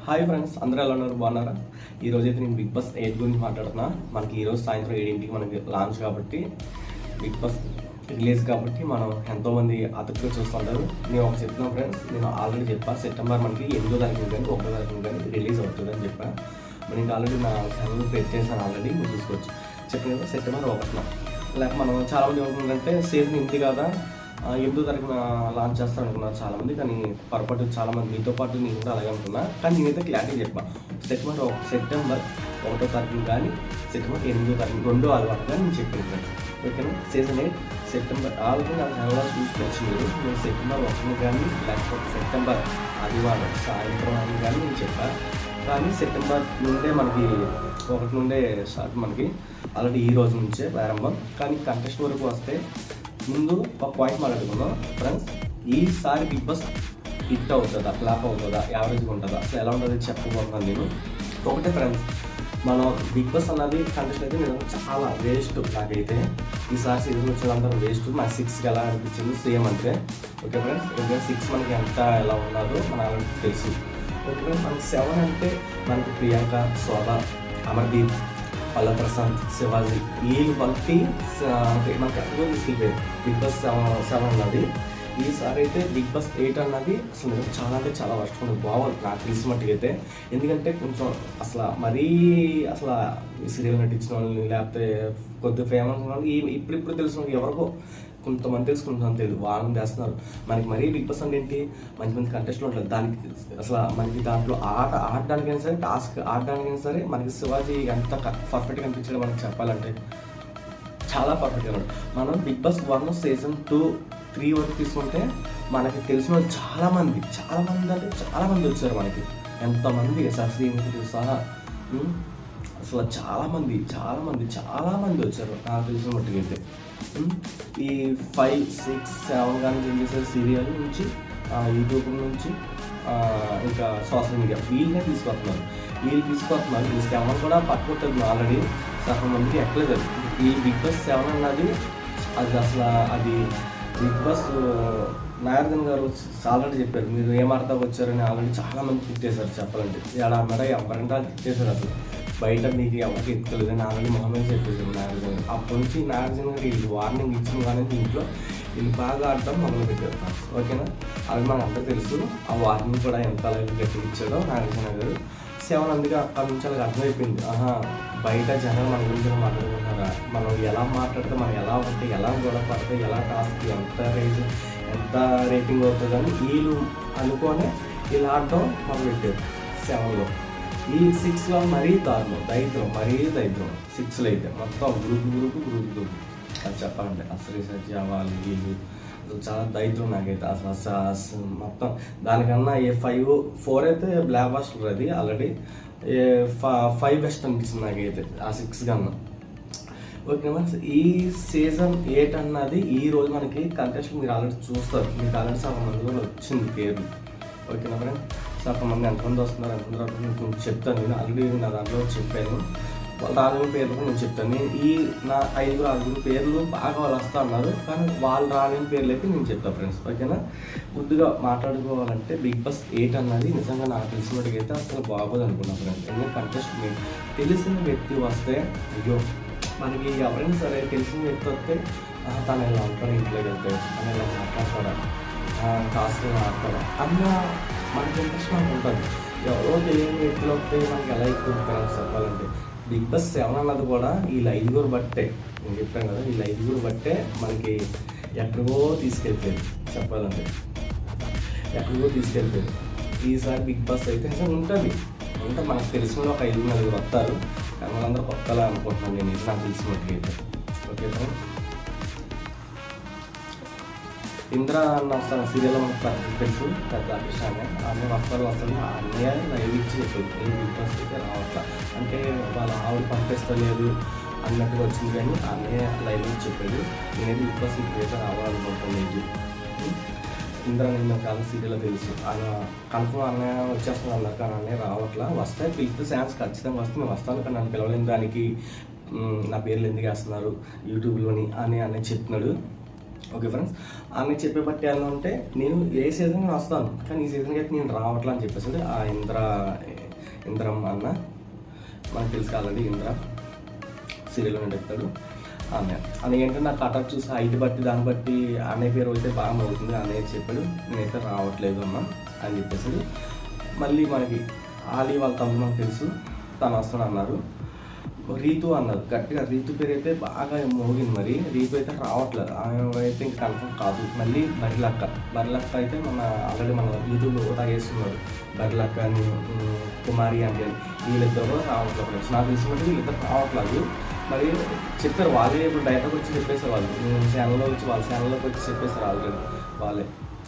Hi friends, అందరూ ఎలా ఉన్నారు? బాగున్నారా? ఈరోజు అయితే నేను బిగ్ బాస్ 8 గురించి మాట్లాడుతున్నా. మనకి ఈరోజు సాయంత్రం 7కి మనకి లాంచ్ కాబట్టి, బిగ్ బాస్ రిలీజ్ కాబట్టి మనం ఎంతోమంది ఆతృతగా చూస్తుంటారు. నేను ఒక చెప్తున్నాను ఫ్రెండ్స్, నేను ఆల్రెడీ చెప్పాను సెప్టెంబర్ మనకి 8వ తారీఖు కానీ 1వ తారీఖు కానీ రిలీజ్ అవుతుందని చెప్పాను. మరి ఇంకా ఆల్రెడీ నా ఛానల్ ప్రెస్ చేశాను, ఆల్రెడీ మీరు చూసుకోవచ్చు. చెప్పిన కదా సెప్టెంబర్ 1న. లేక మనం చాలామంది ఏమనుకుంటుంటే సీజన్ ఇంటి కదా 8వ తారీఖున లాంచ్ చేస్తాను అనుకున్నారు చాలామంది, కానీ పొరపాటు చాలామంది మీతో పాటు నేను కూడా అలాగే అనుకున్నా. కానీ నేనైతే క్లారిటీ చెప్పాను, సెప్టెంబర్ 1వ తారీఖు కానీ సెప్టెంబర్ 8వ తారీఖు 2వ ఆదివారం కానీ నేను చెప్పాను ఫ్రెండ్స్. ఓకేనా? సీజన్ 8 సెప్టెంబర్ ఆల్రెడీ నా ఛానల్లో చూసుకోవచ్చు మీరు. నేను సెప్టెంబర్ 1 కానీ లేకపోతే సెప్టెంబర్ ఆదివారం సాయంత్రం అని కానీ నేను చెప్పాను. కానీ సెప్టెంబర్ నుండే మనకి 1 నుండే స్టార్ట్, మనకి ఆల్రెడీ ఈ రోజు నుంచే ప్రారంభం. కానీ కంటెస్ట్ వరకు వస్తే ముందు ఒక పాయింట్ మాట్లాడుకుందాం ఫ్రెండ్స్. ఈసారి బిగ్ బాస్ హిట్ అవుతుందా, ఫ్లాప్ అవుతుందా, యావరేజ్గా ఉంటుందా, అసలు ఎలా ఉంటుందో చెప్పబోతున్నాను నేను. ఒకటే ఫ్రెండ్స్, మనం బిగ్ బాస్ అన్నది కంటెస్ట్ అయితే నేను చాలా వేస్ట్. నాకైతే ఈసారి సీజన్ వచ్చినంత వేస్ట్. నాకు 6కి ఎలా అనిపించింది సేమ్ అంతే. ఓకే ఫ్రెండ్స్, ఇంకా 6 మనకి ఎంత ఎలా ఉన్నదో మనకు తెలుసు. ఓకే ఫ్రెండ్స్, మనకి 7 అంటే మనకి ప్రియాంక, శోభ, అమర్దీప్, పల్ల ప్రశాంత్, శివాజీ, వీళ్ళు బట్టి మనకి ఎక్కువ తీసుకెళ్ళిపోయారు బిగ్ బాస్ 7 అన్నది. ఈసారి అయితే బిగ్ బాస్ 8 అన్నది అసలు చాలా అంటే చాలా వర్స్ట్ ఉంది. బాగుంది నాకు తెలిసిన మట్టుకు అయితే. ఎందుకంటే కొంచెం అసలు మరీ అసలు సీరియల్ నటించిన వాళ్ళని లేకపోతే కొద్దిగా ఫేమస్ ఉన్న వాళ్ళు ఇప్పుడు తెలిసిన వాళ్ళు ఎవరికో కొంతమంది తెలుసు, కొంతమంది తెలియదు, వాళ్ళని చేస్తున్నారు. మనకి మరీ బిగ్ బాస్ అంటే ఏంటి, మంచి మంచి కంటెస్ట్లు ఉంటుంది. దానికి అసలు మనకి దాంట్లో ఆడడానికైనా సరే, టాస్క్ ఆడడానికైనా సరే మనకి శివాజీ ఎంత పర్ఫెక్ట్గా అనిపించాడు మనకి చెప్పాలంటే. చాలా పర్ఫెక్ట్గా ఉన్నాడు. మనం బిగ్ బాస్ 1 సీజన్ 2, 3 వరకు తీసుకుంటే మనకి తెలిసిన వాళ్ళు చాలామంది అంటే చాలామంది వచ్చారు మనకి. ఎంతమంది శ్రీనిధి సహా అసలు చాలామంది వచ్చారు నాకు తెలిసిన మట్టుకైతే. ఈ 5, 6, 7 కానీ ఏం చేశారు, సీరియల్ నుంచి యూట్యూబ్ నుంచి ఇంకా సోషల్ మీడియా వీళ్ళనే తీసుకొస్తున్నారు. ఈ 7 కూడా పట్టుకుంటుంది ఆల్రెడీ. సగం మందికి ఎక్కలేదు. ఈ బిగ్ బాస్ 7 అన్నది అది అసలు అది బిగ్ బాస్ నాగార్జున గారు ఆల్రెడీ చెప్పారు, మీరు ఏం అర్థం వచ్చారని ఆల్రెడీ చాలామంది తిట్టేశారు. చెప్పాలంటే ఎక్కడ ఎవరంటే అది తిట్టేశారు. అసలు బయట మీకు ఎవరికి ఎత్తుకోలేదని ఆల్రెడీ మొహమ్మద్ చెప్పేశారు నాగార్జున గారు. అప్పటి నుంచి నాగార్జున గారు వీళ్ళు వార్నింగ్ ఇచ్చిన కానీ ఇంట్లో వీళ్ళు బాగా ఆడటం మొదలు పెట్టారు. ఓకేనా? అది మనకు అంతా తెలుసు. ఆ వార్నింగ్ కూడా ఎంత గట్టి ఇచ్చాడో నాగార్జున గారు. 7 అందుకే అక్కడి నుంచి అలాగ అర్థమైపోయింది, బయట జనాలు మన గురించి మాట్లాడుకుంటున్నారా, మనం ఎలా మాట్లాడితే మనం ఎలా ఉంటే, ఎలా గొడవ పడితే, ఎలా టాస్క్ ఎంత రేటింగ్ అవుతుందని వీళ్ళు అనుకొని ఇలా ఆడటం మొదలుపెట్టారు 7లో. ఈ 6లో మరీ దరిద్రం 6లో అయితే మొత్తం గ్రూప్ అది చెప్పాలంటే అసలు సత్యవాళ్ళు వీళ్ళు చాలా దరిద్రం నాకైతే. అసలు మొత్తం దానికన్నా 4 అయితే బ్లాక్ బాస్టర్ అది ఆల్రెడీ. 5 బెస్ట్ అనిపిస్తుంది నాకైతే ఆ 6 కన్నా. ఓకే మరి ఈ సీజన్ 8 అన్నది ఈ రోజు మనకి కంటెస్ట్ మీరు ఆల్రెడీ చూస్తారు. మీకు ఆల్రెడీ సగం మంది కూడా వచ్చింది పేర్లు. ఓకేనా ఫ్రెండ్? సగం మంది ఎంతమంది వస్తున్నారు ఎంతమంది చెప్తాను. నేను ఆల్రెడీ నా దాంట్లో చెప్పాను. వాళ్ళు రాలేని పేర్లు కూడా నేను చెప్తాను. నా 5-6 పేర్లు బాగా వాళ్ళు వస్తూ ఉన్నారు, కానీ వాళ్ళు రాలేని పేర్లు అయితే నేను చెప్తాను ఫ్రెండ్స్. ఓకేనా? ముందుగా మాట్లాడుకోవాలంటే బిగ్ బాస్ 8 అన్నది నిజంగా నాకు తెలిసినట్టుగైతే అసలు బాగోదు అనుకున్నాను ఫ్రెండ్స్. ఎందుకంటే కంటెస్ట్ మీకు తెలిసిన వ్యక్తి వస్తే, అయ్యో మనకి ఎవరైనా సరే తెలిసిన వ్యక్తి వస్తే తను ఎలా ఉంటాడు, ఇంట్లోకి వెళ్తే తను ఎలా మాట్లాడతాడా, టాస్క్లో ఆడతాడా అన్న మనకి ఇంట్రెస్ట్ మనకు ఉంటుంది. ఎవరో తెలియని వ్యక్తులు వస్తే మనకి ఎలా ఎక్కువ ఫ్రెండ్స్ చెప్పాలంటే. బిగ్ బాస్ 7 అన్నది కూడా వీళ్ళు 5 బట్టే, నేను చెప్పాను కదా, వీళ్ళు 5 బట్టే మనకి ఎక్కడికో తీసుకెళ్ళిపోయారు చెప్పాలంటే. ఈసారి బిగ్ బాస్ అయితే అసలు ఉంటుంది మనకు తెలిసిన ఒక 5-4 వస్తారు, కానీ వాళ్ళందరూ కొత్తలా అనుకుంటున్నాను నేను. ఇది నాకు తెలిసినట్టుగా. ఓకే సార్, ఇంద్ర అన్న వస్తాను సీరియల్ మనకు తెలుసు, పెద్ద ఆర్టిస్ట్ ఆమె వస్తారు. అన్నయ్య లైవ్ ఇచ్చి చెప్పేది బిగ్ బాస్ అయితే రావట్లా అంటే వాళ్ళ ఆవిడ పంపిస్తలేదు అన్నట్టుగా వచ్చింది. కానీ అన్నయ్య లైవ్ ఇచ్చి చెప్పేది, నేనైతే బిగ్ బాస్ ఇప్పుడైతే రావాలనుకుంటున్నాను. ఇంద్ర నేను కాలం సీరియల్లో తెలుసు, ఆయన కన్ఫర్మ్ అన్నయ్య వచ్చేస్తాను అన్నారు, కానీ అన్నయ్య రావట్లా. వస్తే పిలిస్తే ఛాన్స్ ఖచ్చితంగా వస్తే నేను వస్తాను, కానీ నన్ను పిలవలేని దానికి నా పేర్లు ఎందుకు వేస్తున్నారు యూట్యూబ్లోని అని అన్నయ్య చెప్తున్నాడు. ఓకే ఫ్రెండ్స్, ఆమె చెప్పే బట్టి ఎలా ఉంటే నేను ఏ సీజన్కి వస్తాను, కానీ ఈ సీజన్కి అయితే నేను రావట్లా అని చెప్పేసి ఆ ఇంద్ర ఇంద్రమ్మ అన్న, మనకు తెలుసు ఆల్రెడీ ఇంద్ర సీరియల్లో నడుపుతాడు. అన్న ఏంటంటే నాకు కటప్ చూసి హైట్ బట్టి దాన్ని బట్టి అన్నయ్య పేరు అయితే బాగా అవుతుంది అన్నయ్య చెప్పాడు. నేనైతే రావట్లేదు అమ్మ అని చెప్పేసి మళ్ళీ మనకి ఆలీ వాళ్ళ తమ్ముడు మనకు తెలుసు, తను వస్తాను అన్నారు. రీతు అన్నారు గట్టిగా, రీతు పేరు అయితే బాగా మోగింది. మరి రీతు అయితే రావట్లేదు, ఆమె అయితే ఇంకా కన్ఫర్మ్ కాదు. మళ్ళీ బరిలక్క అయితే మన ఆల్రెడీ మన యూట్యూబ్లో కూడా వేస్తున్నారు. బరిలక్క అని కుమారి అంటే వీళ్ళిద్దరు రావట్లేదు. నాకు తెలిసినట్టు వీళ్ళిద్దరు రావట్లేదు. మరి చెప్పారు వాళ్ళే, ఇప్పుడు డైరెక్ట్గా వచ్చి చెప్పేసారు వాళ్ళు ఛానల్లో వచ్చి, వాళ్ళ ఛానల్లోకి వచ్చి చెప్పేశారు ఆల్రెడీ వాళ్ళే,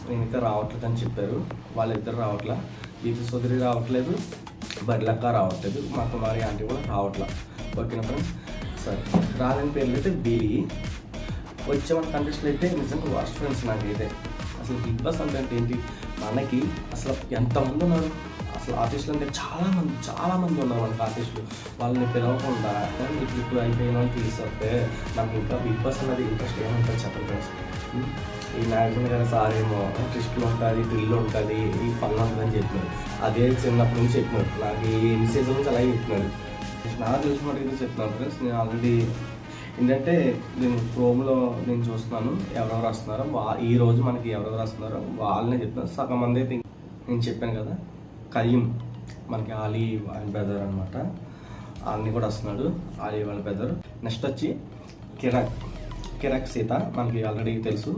నేనైతే రావట్లేదు అని చెప్పారు. వాళ్ళిద్దరు రావట్లా, రీతు సోదరి రావట్లేదు, బరిలక్క రావట్లేదు, మా కుమారి ఆంటీ కూడా రావట్లేదు. ఓకేనా ఫ్రెండ్స్? సరే, రాలేని పేర్లు అయితే బీలీ. వచ్చే మన కంటెస్ట్లు అయితే నిజంగా వర్స్ట్ ఫ్రెండ్స్ నాకైతే. అసలు బిగ్ బాస్ అంటే ఏంటి, మనకి అసలు ఎంతమంది ఉన్నారు అసలు ఆర్టిస్టులు అంటే చాలా మంది ఉన్నారు మనకి ఆర్టిస్టులు. వాళ్ళని పిలవకుండా ఇప్పుడు అయిపోయిన వాళ్ళు తీసుకొస్తే నాకు ఇంకా బిగ్ బాస్ అన్నది ఇంట్రెస్ట్ ఏముంటుంది చెప్పండి ఫ్రెండ్స్. ఈ మ్యాక్సిమం గారు సార్ ఏమో ట్విస్ట్లు ఉంటుంది, థ్రిల్ ఉంటుంది, ఈ ఫన్ ఉంటుంది అని చెప్పినారు. అదే చిన్నప్పటి నుంచి చెప్పినారు, నాకు ఈ సీజన్ నుంచి అలాగే చెప్పినారు. నాకు తెలిసిన మటుకు చెప్తున్నాను ఫ్రెండ్స్. నేను ఆల్రెడీ ఏంటంటే నేను క్రోమ్లో నేను చూస్తున్నాను ఎవరెవరు వస్తున్నారో, ఈ రోజు మనకి ఎవరెవరు వస్తున్నారో వాళ్ళనే చెప్తున్నాను. సగం మంది అయితే నేను చెప్పాను కదా, కరీం మనకి ఆలీ వాళ్ళ బ్రదర్ అనమాట, అన్నీ కూడా వస్తున్నాడు, ఆలీ వాళ్ళ బ్రదర్. నెక్స్ట్ వచ్చి కిరాక్ సీత మనకి ఆల్రెడీ తెలుసు,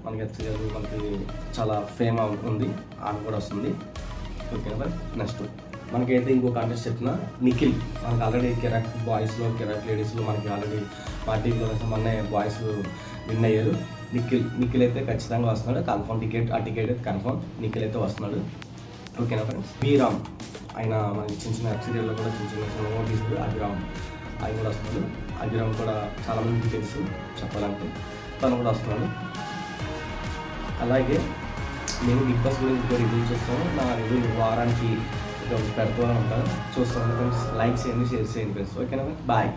మనకి సీరియల్ మనకి చాలా ఫేమ్ ఉంది, ఆమె కూడా వస్తుంది. ఓకేనా? నెక్స్ట్ మనకైతే ఇంకో కాంటెస్ట్ చెప్తున్నా, నిఖిల్. మనకి ఆల్రెడీ కిరాక్ బాయ్స్లో కిరాక్ లేడీస్లో మనకి ఆల్రెడీ మా టీంలో మొన్న బాయ్స్ విన్ అయ్యారు. నిఖిల్ అయితే ఖచ్చితంగా వస్తున్నాడు, కన్ఫర్మ్ ఆ టికెట్ అయితే కన్ఫర్మ్, నిఖిల్ అయితే వస్తున్నాడు. ఓకేనా ఫ్రెండ్స్? వీరామ్, ఆయన మనకి చిన్న చిన్న వెబ్ సీరియల్లో కూడా చిన్న సినిమా తీసాడు. అభిరామ్ ఆయన కూడా వస్తున్నాడు. అభిరామ్ కూడా చాలామందికి తెలుసు చెప్పాలంటే, తను కూడా వస్తున్నాడు. అలాగే నేను బిగ్ బాస్ గురించి రివ్యూ చేస్తాను, నా రివ్యూ వారానికి పెడుతూ ఉంటాను, చూస్తాను ఫ్రెండ్స్. లైక్ చేయండి, షేర్ చేయండి ఫ్రెండ్స్. ఓకేనా? బాయ్.